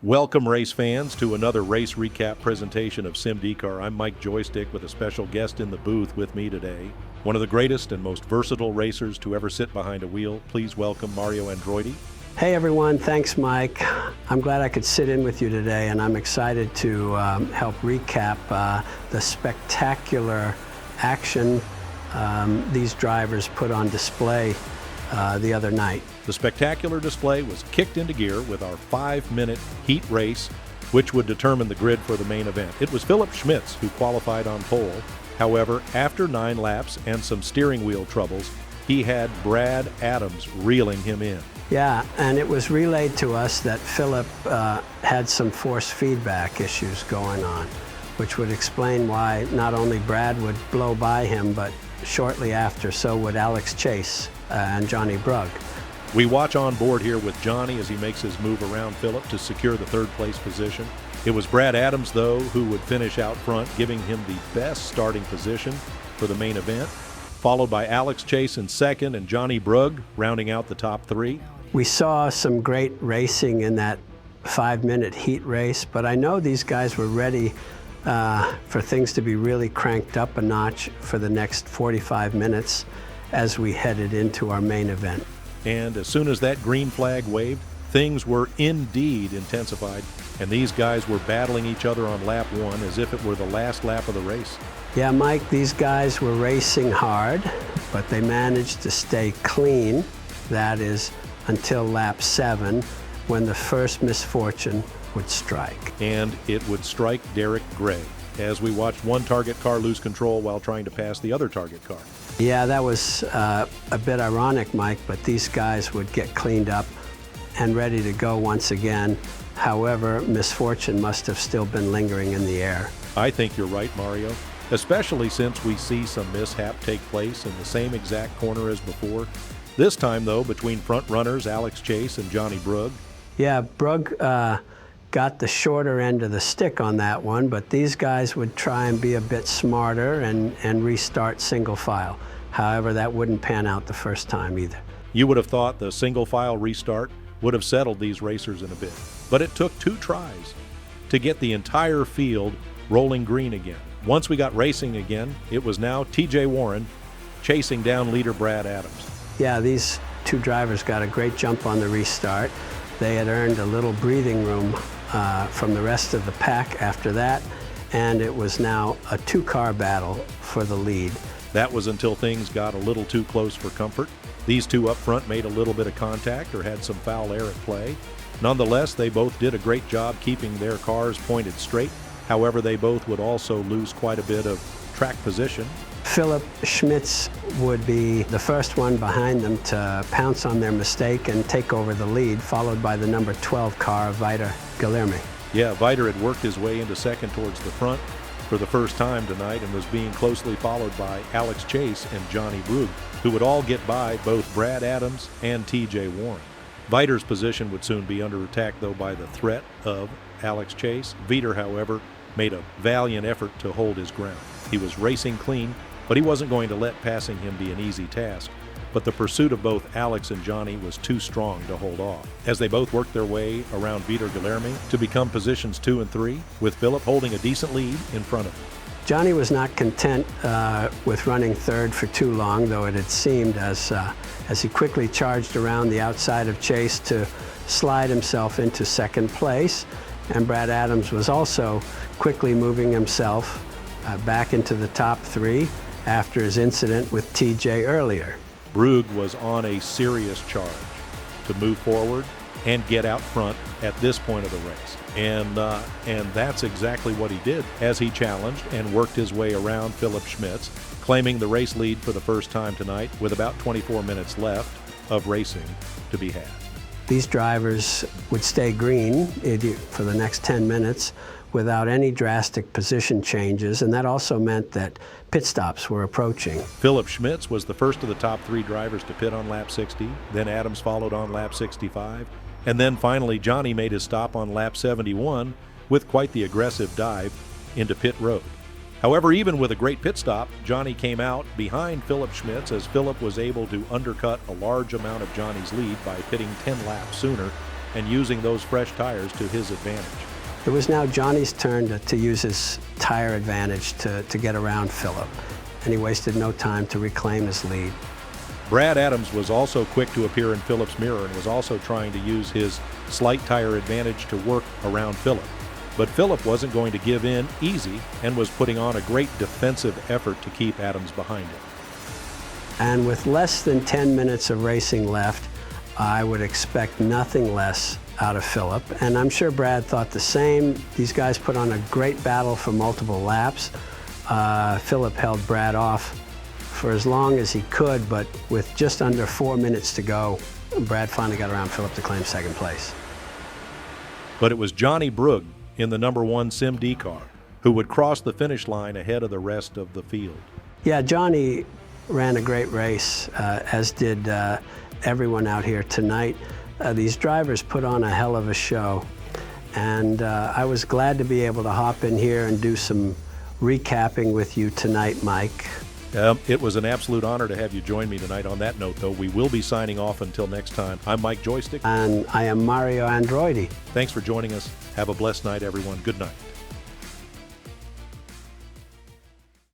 Welcome, race fans, to another race recap presentation of SIMDYCAR. I'm Mike Joystick with a special guest in the booth with me today. One of the greatest and most versatile racers to ever sit behind a wheel. Please welcome Mario Androidy. Hey everyone, thanks Mike. I'm glad I could sit in with you today, and I'm excited to help recap the spectacular action these drivers put on display the other night. The spectacular display was kicked into gear with our 5-minute heat race, which would determine the grid for the main event. It was Philip Schmitz who qualified on pole. However, after 9 laps and some steering wheel troubles, he had Brad Adams reeling him in. Yeah, and it was relayed to us that Philip had some force feedback issues going on, which would explain why not only Brad would blow by him, but shortly after, so would Alex Chase and Johnny Brugg. We watch on board here with Johnny as he makes his move around Philip to secure the third place position. It was Brad Adams, though, who would finish out front, giving him the best starting position for the main event, followed by Alex Chase in second and Johnny Brugg rounding out the top 3. We saw some great racing in that 5-minute heat race, but I know these guys were ready for things to be really cranked up a notch for the next 45 minutes as we headed into our main event. And as soon as that green flag waved, things were indeed intensified, and these guys were battling each other on lap 1 as if it were the last lap of the race. Yeah, Mike, these guys were racing hard, but they managed to stay clean. That is until lap 7, when the first misfortune would strike. And it would strike Derek Gray as we watched one target car lose control while trying to pass the other target car. Yeah, that was a bit ironic, Mike, but these guys would get cleaned up and ready to go once again. However, misfortune must have still been lingering in the air. I think you're right, Mario, especially since we see some mishap take place in the same exact corner as before. This time, though, between front runners Alex Chase and Johnny Brugg. Yeah, Brugg got the shorter end of the stick on that one, but these guys would try and be a bit smarter and restart single file. However, that wouldn't pan out the first time either. You would have thought the single file restart would have settled these racers in a bit, but it took 2 tries to get the entire field rolling green again. Once we got racing again, it was now TJ Warren chasing down leader Brad Adams. Yeah, these 2 drivers got a great jump on the restart. They had earned a little breathing room from the rest of the pack after that, and it was now a 2-car battle for the lead. That was until things got a little too close for comfort. These 2 up front made a little bit of contact or had some foul air at play. Nonetheless, they both did a great job keeping their cars pointed straight. However, they both would also lose quite a bit of track position. Philip Schmitz would be the first one behind them to pounce on their mistake and take over the lead, followed by the number 12 car, Viter Guilherme. Yeah, Viter had worked his way into second towards the front for the first time tonight and was being closely followed by Alex Chase and Johnny Brugg, who would all get by both Brad Adams and TJ Warren. Viter's position would soon be under attack, though, by the threat of Alex Chase. Viter, however, made a valiant effort to hold his ground. He was racing clean, but he wasn't going to let passing him be an easy task. But the pursuit of both Alex and Johnny was too strong to hold off, as they both worked their way around Viter Guilherme to become positions 2 and 3, with Philip holding a decent lead in front of him. Johnny was not content with running third for too long, though it had seemed, as he quickly charged around the outside of Chase to slide himself into second place. And Brad Adams was also quickly moving himself back into the top 3 after his incident with TJ earlier. Brugg was on a serious charge to move forward and get out front at this point of the race. And that's exactly what he did as he challenged and worked his way around Philip Schmitz, claiming the race lead for the first time tonight with about 24 minutes left of racing to be had. These drivers would stay green for the next 10 minutes without any drastic position changes, and that also meant that pit stops were approaching. Philip Schmitz was the first of the top 3 drivers to pit on lap 60, then Adams followed on lap 65, and then finally Johnny made his stop on lap 71 with quite the aggressive dive into pit road. However, even with a great pit stop, Johnny came out behind Philip Schmitz as Philip was able to undercut a large amount of Johnny's lead by pitting 10 laps sooner and using those fresh tires to his advantage. It was now Johnny's turn to use his tire advantage to get around Philip, and he wasted no time to reclaim his lead. Brad Adams was also quick to appear in Philip's mirror and was also trying to use his slight tire advantage to work around Philip. But Philip wasn't going to give in easy and was putting on a great defensive effort to keep Adams behind him. And with less than 10 minutes of racing left, I would expect nothing less out of Philip. And I'm sure Brad thought the same. These guys put on a great battle for multiple laps. Philip held Brad off for as long as he could, but with just under 4 minutes to go, Brad finally got around Philip to claim second place. But it was Johnny Brugge in the #1 SIMDYCAR who would cross the finish line ahead of the rest of the field. Yeah, Johnny ran a great race, as did everyone out here tonight. These drivers put on a hell of a show, and I was glad to be able to hop in here and do some recapping with you tonight, Mike. It was an absolute honor to have you join me tonight. On that note, though, we will be signing off until next time. I'm Mike Joystick. And I am Mario Androidy. Thanks for joining us. Have a blessed night, everyone. Good night.